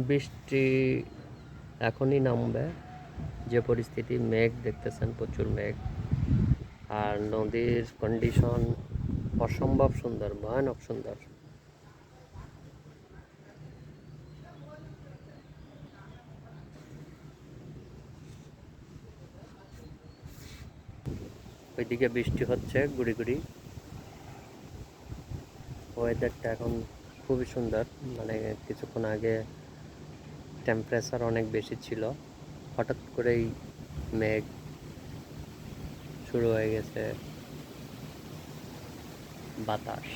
বৃষ্টি এখনই নামবে, যে পরিস্থিতি, মেঘ দেখতেছেন, প্রচুর মেঘ। আর নদীর কন্ডিশন অসম্ভব সুন্দর, ভয়ানক সুন্দর। ওইদিকে বৃষ্টি হচ্ছে গুড়ি গুড়ি। ওয়েদারটা এখন খুবই সুন্দর, মানে কিছুক্ষণ আগে টেম্পারেচার অনেক বেশি ছিল, হঠাৎ করেই মেঘ শুরু হয়ে গেছে, বাতাস,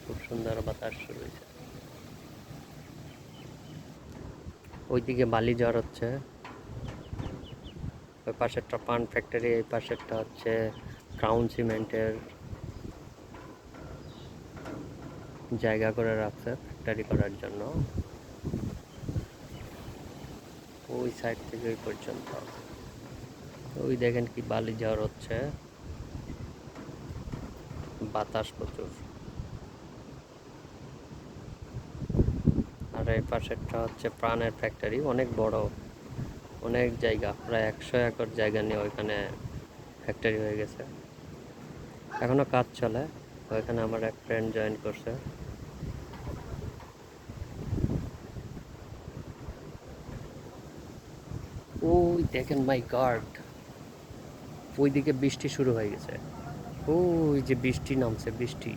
খুব সুন্দর বাতাস শুরু হয়েছে। ওইদিকে বালি ঝড় হচ্ছে, ওই পাশেরটা পান ফ্যাক্টরি, এই পাশেরটা হচ্ছে ক্রাউন সিমেন্টের জায়গা করে রাখছে ফ্যাক্টরি করার জন্য। ওই সাইড থেকে ওই পর্যন্ত ওই দেখেন কি বালি ঝড় হচ্ছে, বাতাস প্রচুর। আর এই পাশেরটা হচ্ছে প্রাণের ফ্যাক্টরি, অনেক বড়, অনেক জায়গা, প্রায় 100 একর জায়গা নিয়ে ওইখানে ফ্যাক্টরি হয়ে গেছে, এখনো কাজ চলে। ওইখানে আমার এক ফ্রেন্ড জয়েন করছে। ওই দেখেন মাই গড, ওইদিকে বৃষ্টি শুরু হয়ে গেছে। ওই যে বৃষ্টি নামছে, বৃষ্টি।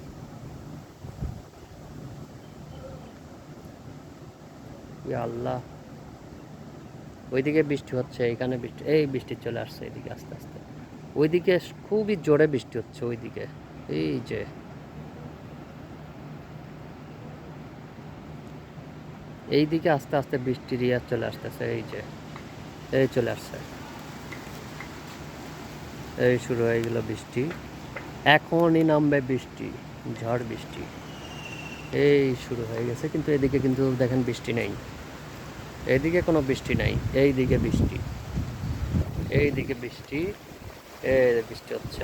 ইয়া আল্লাহ, ওইদিকে বৃষ্টি হচ্ছে, এখানে বৃষ্টি, এই বৃষ্টি চলে আসছে এদিকে আস্তে আস্তে। ওইদিকে খুবই জোরে বৃষ্টি হচ্ছে ওইদিকে, এই যে এইদিকে আস্তে আস্তে বৃষ্টির ইয়া চলে আসতেছে, এই যে এই চলে আসছে, এই শুরু হয়ে গেল বৃষ্টি, এখনই নামবে বৃষ্টি, ঝড় বৃষ্টি এই শুরু হয়ে গেছে। কিন্তু এদিকে কিন্তু দেখেন বৃষ্টি নেই, এদিকে কোনো বৃষ্টি নাই, এইদিকে বৃষ্টি, এইদিকে বৃষ্টি, এই বৃষ্টি হচ্ছে।